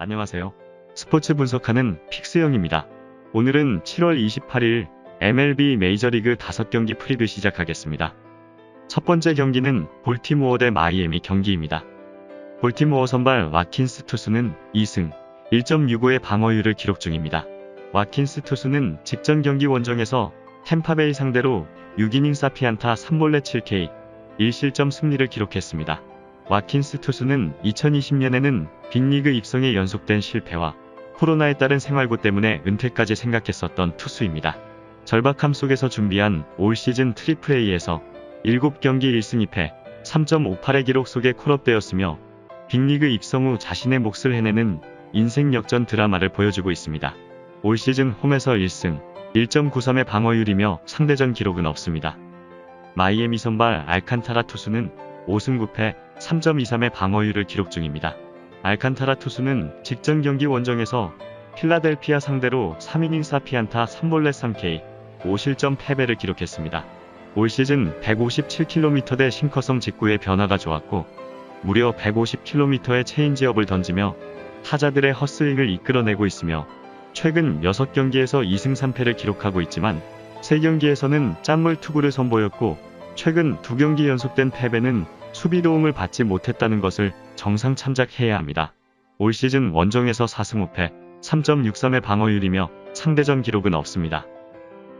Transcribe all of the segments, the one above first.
안녕하세요. 스포츠 분석하는 픽스영입니다. 오늘은 7월 28일 MLB 메이저리그 5경기 프리뷰 시작하겠습니다. 첫 번째 경기는 볼티모어 대 마이애미 경기입니다. 볼티모어 선발 와킨스 투수는 2승 1.65의 방어율을 기록 중입니다. 와킨스 투수는 직전 경기 원정에서 템파베이 상대로 6이닝 사피안타 3볼넷 7K 1실점 승리를 기록했습니다. 와킨스 투수는 2020년에는 빅리그 입성에 연속된 실패와 코로나에 따른 생활고 때문에 은퇴까지 생각했었던 투수입니다. 절박함 속에서 준비한 올 시즌 트리플 A에서 7경기 1승 2패 3.58의 기록 속에 콜업되었으며 빅리그 입성 후 자신의 몫을 해내는 인생 역전 드라마를 보여주고 있습니다. 올 시즌 홈에서 1승 1.93의 방어율이며 상대전 기록은 없습니다. 마이애미 선발 알칸타라 투수는 5승 9패 3.23의 방어율을 기록 중입니다. 알칸타라 투수는 직전 경기 원정에서 필라델피아 상대로 3이닝 사피안타 3볼넷 3K 5실점 패배를 기록했습니다. 올 시즌 157km대 싱커성 직구의 변화가 좋았고 무려 150km의 체인지업을 던지며 타자들의 헛스윙을 이끌어내고 있으며 최근 6경기에서 2승 3패를 기록하고 있지만 3경기에서는 짠물 투구를 선보였고 최근 2경기 연속된 패배는 수비 도움을 받지 못했다는 것을 정상 참작해야 합니다. 올 시즌 원정에서 4승 5패 3.63의 방어율이며 상대전 기록은 없습니다.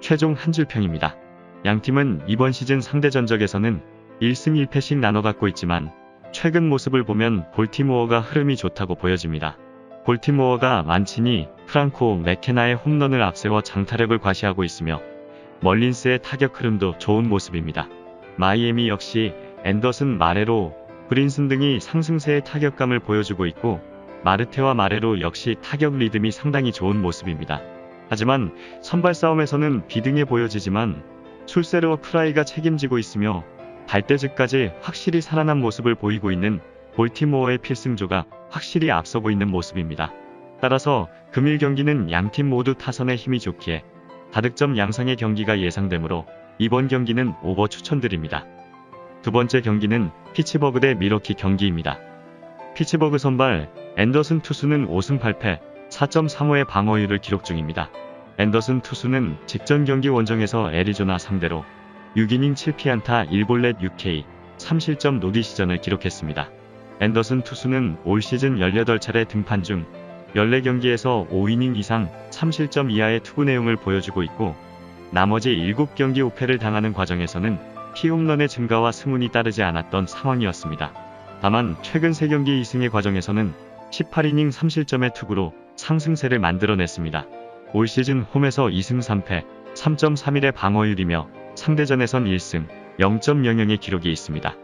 최종 한 줄평입니다. 양팀은 이번 시즌 상대 전적에서는 1승 1패씩 나눠 갖고 있지만 최근 모습을 보면 볼티모어가 흐름이 좋다고 보여집니다. 볼티모어가 만치니, 프랑코, 맥케나의 홈런을 앞세워 장타력을 과시하고 있으며 멀린스의 타격 흐름도 좋은 모습입니다. 마이애미 역시 앤더슨, 마레로, 브린슨 등이 상승세의 타격감을 보여주고 있고 마르테와 마레로 역시 타격 리듬이 상당히 좋은 모습입니다. 하지만 선발 싸움에서는 비등해 보여지지만 술세르와 프라이가 책임지고 있으며 발대즈까지 확실히 살아난 모습을 보이고 있는 볼티모어의 필승조가 확실히 앞서고 있는 모습입니다. 따라서 금일 경기는 양팀 모두 타선의 힘이 좋기에 다득점 양상의 경기가 예상되므로 이번 경기는 오버 추천드립니다. 두 번째 경기는 피츠버그 대 미러키 경기입니다. 피츠버그 선발 앤더슨 투수는 5승 8패 4.35의 방어율을 기록 중입니다. 앤더슨 투수는 직전 경기 원정에서 애리조나 상대로 6이닝 7피안타 1볼넷 6K 3실점 노디 시전을 기록했습니다. 앤더슨 투수는 올 시즌 18차례 등판 중 14경기에서 5이닝 이상 3실점 이하의 투구 내용을 보여주고 있고 나머지 7경기 5패를 당하는 과정에서는 피홈런의 증가와 승운이 따르지 않았던 상황이었습니다. 다만 최근 3경기 2승의 과정에서는 18이닝 3실점의 투구로 상승세를 만들어냈습니다. 올 시즌 홈에서 2승 3패 3.31의 방어율이며 상대전에선 1승 0.00의 기록이 있습니다.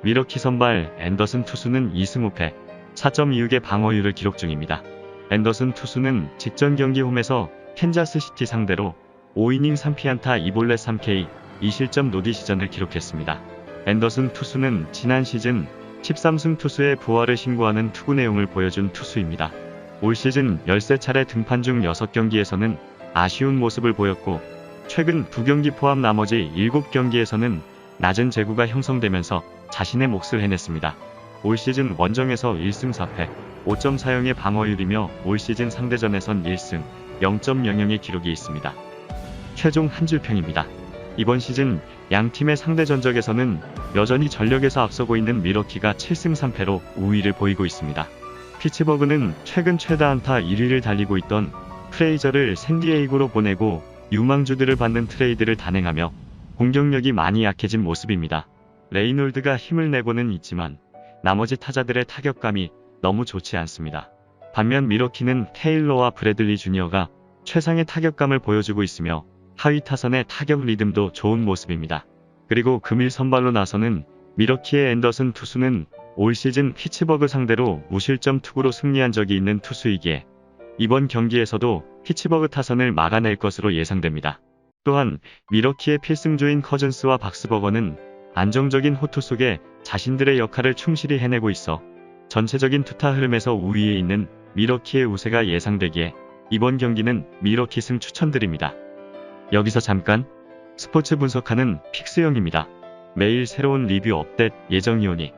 미러키 선발 앤더슨 투수는 2승 5패 4.26의 방어율을 기록 중입니다. 앤더슨 투수는 직전 경기 홈에서 캔자스시티 상대로 5이닝 3피안타 2볼넷 3K 2실점 노디 시전을 기록했습니다. 앤더슨 투수는 지난 시즌 13승 투수의 부활을 신고하는 투구 내용을 보여준 투수입니다. 올 시즌 13차례 등판 중 6경기에서는 아쉬운 모습을 보였고 최근 2경기 포함 나머지 7경기에서는 낮은 제구가 형성되면서 자신의 몫을 해냈습니다. 올 시즌 원정에서 1승 4패 5.40의 방어율이며 올 시즌 상대전에선 1승 0.00의 기록이 있습니다. 최종 한 줄평입니다. 이번 시즌 양팀의 상대 전적에서는 여전히 전력에서 앞서고 있는 미러키가 7승 3패로 우위를 보이고 있습니다. 피츠버그는 최근 최다 안타 1위를 달리고 있던 프레이저를 샌디에이고로 보내고 유망주들을 받는 트레이드를 단행하며 공격력이 많이 약해진 모습입니다. 레이놀드가 힘을 내고는 있지만 나머지 타자들의 타격감이 너무 좋지 않습니다. 반면 미러키는 테일러와 브래들리 주니어가 최상의 타격감을 보여주고 있으며 하위 타선의 타격 리듬도 좋은 모습입니다. 그리고 금일 선발로 나서는 미러키의 앤더슨 투수는 올 시즌 피츠버그 상대로 무실점 투구로 승리한 적이 있는 투수이기에 이번 경기에서도 피츠버그 타선을 막아낼 것으로 예상됩니다. 또한 미러키의 필승조인 커즌스와 박스버거는 안정적인 호투 속에 자신들의 역할을 충실히 해내고 있어 전체적인 투타 흐름에서 우위에 있는 미러키의 우세가 예상되기에 이번 경기는 미러키 승 추천드립니다. 여기서 잠깐 스포츠 분석하는 픽스영입니다. 매일 새로운 리뷰 업데이트 예정이오니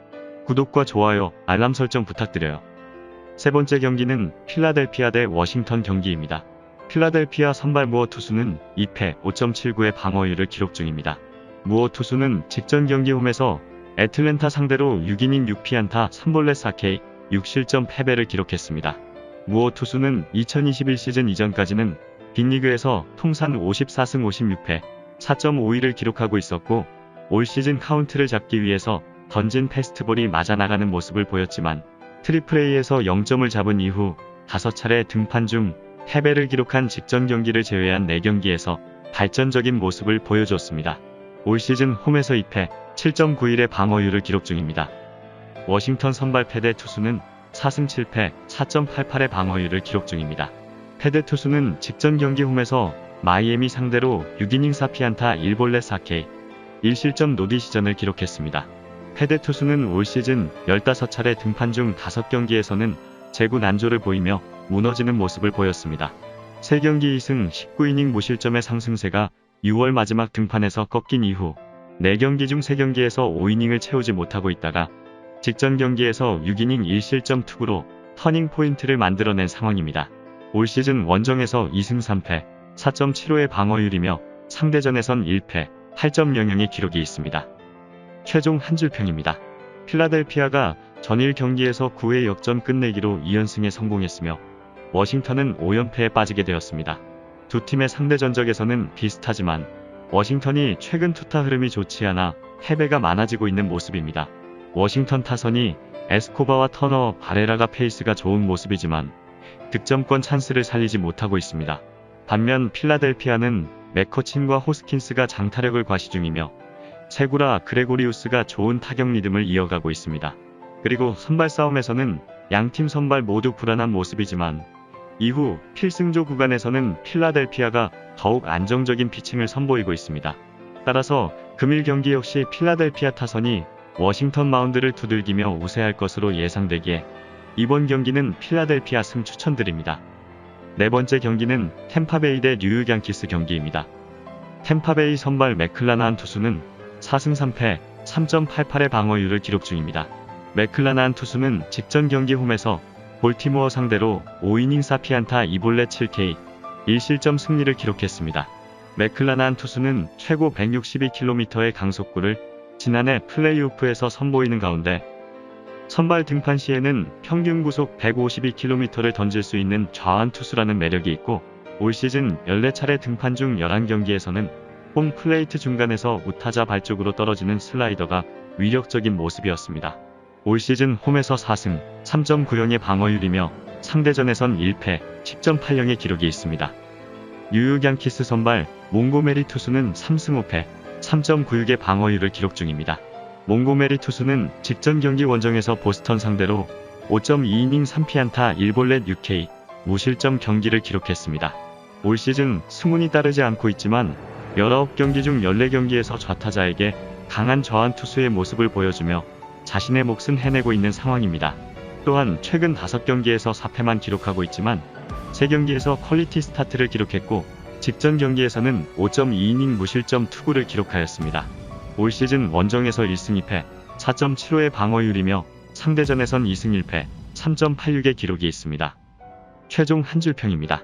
구독과 좋아요, 알람 설정 부탁드려요. 세 번째 경기는 필라델피아 대 워싱턴 경기입니다. 필라델피아 선발 무어 투수는 2패 5.79의 방어율을 기록 중입니다. 무어 투수는 직전 경기 홈에서 애틀랜타 상대로 6이닝 6피안타 3볼넷 4K 6실점 패배를 기록했습니다. 무어 투수는 2021 시즌 이전까지는 빅리그에서 통산 54승 56패 4.52를 기록하고 있었고 올 시즌 카운트를 잡기 위해서 던진 패스트볼이 맞아나가는 모습을 보였지만 트리플A에서 0점을 잡은 이후 5차례 등판 중 패배를 기록한 직전 경기를 제외한 4경기에서 발전적인 모습을 보여줬습니다. 올 시즌 홈에서 2패 7.91의 방어율을 기록 중입니다. 워싱턴 선발 패대 투수는 4승 7패 4.88의 방어율을 기록 중입니다. 패대 투수는 직전 경기 홈에서 마이애미 상대로 6이닝 4피안타 1볼넷 4K 1실점 노디 시전을 기록했습니다. 패대 투수는 올 시즌 15차례 등판 중 5경기에서는 제구 난조를 보이며 무너지는 모습을 보였습니다. 3경기 2승 19이닝 무실점의 상승세가 6월 마지막 등판에서 꺾인 이후 4경기 중 3경기에서 5이닝을 채우지 못하고 있다가 직전 경기에서 6이닝 1실점 투구로 터닝 포인트를 만들어낸 상황입니다. 올 시즌 원정에서 2승 3패 4.75의 방어율이며 상대전에선 1패 8.00의 기록이 있습니다. 최종 한 줄평입니다. 필라델피아가 전일 경기에서 9회 역전 끝내기로 2연승에 성공했으며 워싱턴은 5연패에 빠지게 되었습니다. 두 팀의 상대 전적에서는 비슷하지만 워싱턴이 최근 투타 흐름이 좋지 않아 패배가 많아지고 있는 모습입니다. 워싱턴 타선이 에스코바와 터너, 바레라가 페이스가 좋은 모습이지만 득점권 찬스를 살리지 못하고 있습니다. 반면 필라델피아는 맥커친과 호스킨스가 장타력을 과시 중이며 세구라 그레고리우스가 좋은 타격 리듬을 이어가고 있습니다. 그리고 선발 싸움에서는 양팀 선발 모두 불안한 모습이지만 이후 필승조 구간에서는 필라델피아가 더욱 안정적인 피칭을 선보이고 있습니다. 따라서 금일 경기 역시 필라델피아 타선이 워싱턴 마운드를 두들기며 우세할 것으로 예상되기에 이번 경기는 필라델피아 승 추천드립니다. 네 번째 경기는 템파베이 대 뉴욕 양키스 경기입니다. 템파베이 선발 맥클라나한 투수는 4승 3패 3.88의 방어율을 기록 중입니다. 맥클라나한 투수는 직전 경기 홈에서 볼티모어 상대로 5이닝 4피안타 2볼넷 7K 1실점 승리를 기록했습니다. 맥클라나한 투수는 최고 162km의 강속구를 지난해 플레이오프에서 선보이는 가운데 선발 등판 시에는 평균 구속 152km를 던질 수 있는 좌완 투수라는 매력이 있고 올 시즌 14차례 등판 중 11경기에서는 홈 플레이트 중간에서 우타자 발 쪽으로 떨어지는 슬라이더가 위력적인 모습이었습니다. 올 시즌 홈에서 4승 3.90의 방어율이며 상대전에선 1패 10.80의 기록이 있습니다. 뉴욕 양키스 선발 몽고메리 투수는 3승 5패 3.96의 방어율을 기록 중입니다. 몽고메리 투수는 직전 경기 원정에서 보스턴 상대로 5.2이닝 3피안타 1볼넷 6K 무실점 경기를 기록했습니다. 올 시즌 승운이 따르지 않고 있지만 19경기 중 14경기에서 좌타자에게 강한 저한 투수의 모습을 보여주며 자신의 몫은 해내고 있는 상황입니다. 또한 최근 5경기에서 4패만 기록하고 있지만 3경기에서 퀄리티 스타트를 기록했고 직전 경기에서는 5.2이닝 무실점 투구를 기록하였습니다. 올 시즌 원정에서 1승 2패 4.75의 방어율이며 상대전에선 2승 1패 3.86의 기록이 있습니다. 최종 한 줄평입니다.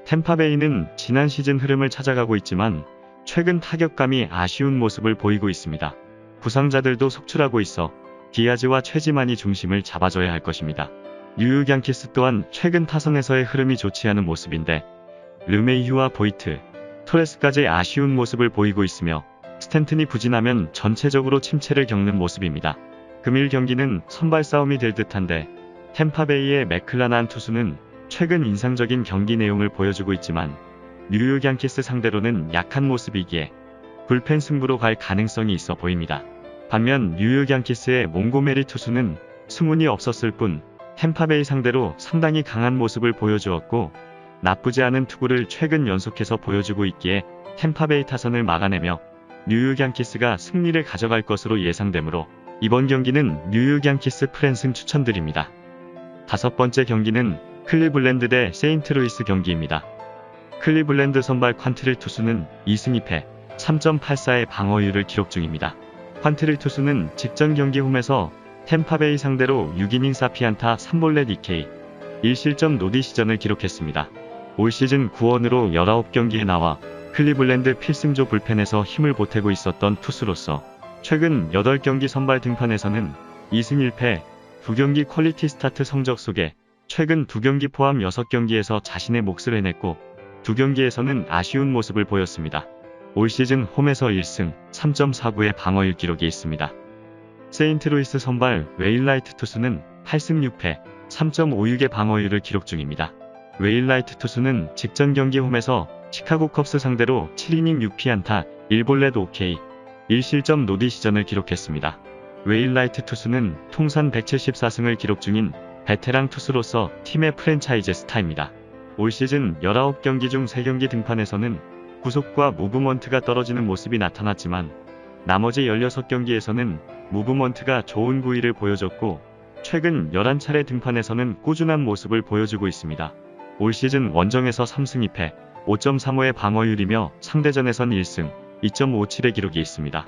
템파베이는 지난 시즌 흐름을 찾아가고 있지만 최근 타격감이 아쉬운 모습을 보이고 있습니다. 부상자들도 속출하고 있어 디아즈와 최지만이 중심을 잡아줘야 할 것입니다. 뉴욕 양키스 또한 최근 타선에서의 흐름이 좋지 않은 모습인데 르메이휴와 보이트, 토레스까지 아쉬운 모습을 보이고 있으며 스탠튼이 부진하면 전체적으로 침체를 겪는 모습입니다. 금일 경기는 선발 싸움이 될 듯한데 템파베이의 맥클라나한 투수는 최근 인상적인 경기 내용을 보여주고 있지만 뉴욕 양키스 상대로는 약한 모습이기에 불펜 승부로 갈 가능성이 있어 보입니다. 반면 뉴욕 양키스의 몽고메리 투수는 승운이 없었을 뿐 템파베이 상대로 상당히 강한 모습을 보여주었고 나쁘지 않은 투구를 최근 연속해서 보여주고 있기에 템파베이 타선을 막아내며 뉴욕 양키스가 승리를 가져갈 것으로 예상되므로 이번 경기는 뉴욕 양키스 프랜승 추천드립니다. 다섯 번째 경기는 클리블랜드 대 세인트루이스 경기입니다. 클리블랜드 선발 퀀트릴 투수는 2승 2패 3.84의 방어율을 기록 중입니다. 퀀트릴 투수는 직전 경기 홈에서 템파베이 상대로 6이닝 4피안타 3볼넷 2K 1실점 노디 시전을 기록했습니다. 올 시즌 구원으로 19경기에 나와 클리블랜드 필승조 불펜에서 힘을 보태고 있었던 투수로서 최근 8경기 선발 등판에서는 2승 1패, 2경기 퀄리티 스타트 성적 속에 최근 2경기 포함 6경기에서 자신의 몫을 해냈고 2경기에서는 아쉬운 모습을 보였습니다. 올 시즌 홈에서 1승, 3.49의 방어율 기록이 있습니다. 세인트루이스 선발 웨일라이트 투수는 8승 6패, 3.56의 방어율을 기록 중입니다. 웨일라이트 투수는 직전 경기 홈에서 시카고 컵스 상대로 7이닝 6피안타, 1볼넷 OK, 1실점 노디 시전을 기록했습니다. 웨일라이트 투수는 통산 174승을 기록 중인 베테랑 투수로서 팀의 프랜차이즈 스타입니다. 올 시즌 19경기 중 3경기 등판에서는 구속과 무브먼트가 떨어지는 모습이 나타났지만 나머지 16경기에서는 무브먼트가 좋은 구위를 보여줬고 최근 11차례 등판에서는 꾸준한 모습을 보여주고 있습니다. 올 시즌 원정에서 3승 2패, 5.35의 방어율이며 상대전에선 1승, 2.57의 기록이 있습니다.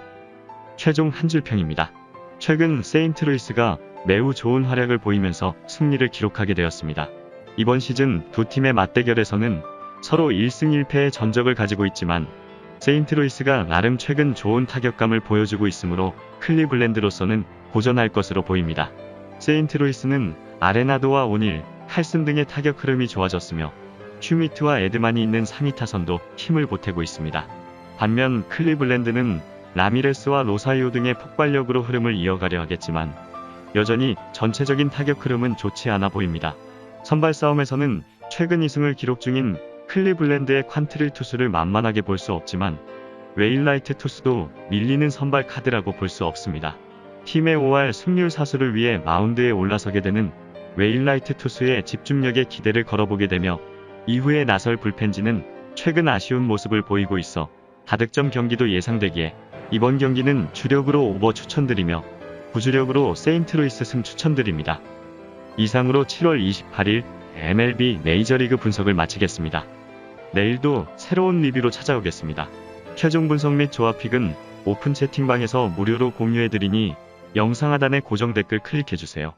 최종 한 줄평입니다. 최근 세인트루이스가 매우 좋은 활약을 보이면서 승리를 기록하게 되었습니다. 이번 시즌 두 팀의 맞대결에서는 서로 1승 1패의 전적을 가지고 있지만 세인트루이스가 나름 최근 좋은 타격감을 보여주고 있으므로 클리블랜드로서는 고전할 것으로 보입니다. 세인트루이스는 아레나도와 오닐, 할슨 등의 타격 흐름이 좋아졌으며 슈미트와 에드만이 있는 상위 타선도 힘을 보태고 있습니다. 반면 클리블랜드는 라미레스와 로사이오 등의 폭발력으로 흐름을 이어가려 하겠지만 여전히 전체적인 타격 흐름은 좋지 않아 보입니다. 선발 싸움에서는 최근 2승을 기록 중인 클리블랜드의 퀀트릴 투수를 만만하게 볼 수 없지만 웨일라이트 투수도 밀리는 선발 카드라고 볼 수 없습니다. 팀의 5할 승률 사수를 위해 마운드에 올라서게 되는 웨일라이트 투수의 집중력에 기대를 걸어보게 되며 이후에 나설 불펜진은 최근 아쉬운 모습을 보이고 있어 다득점 경기도 예상되기에 이번 경기는 주력으로 오버 추천드리며 부주력으로 세인트루이스 승 추천드립니다. 이상으로 7월 28일 MLB 메이저리그 분석을 마치겠습니다. 내일도 새로운 리뷰로 찾아오겠습니다. 최종 분석 및 조합픽은 오픈 채팅방에서 무료로 공유해드리니 영상 하단의 고정 댓글 클릭해주세요.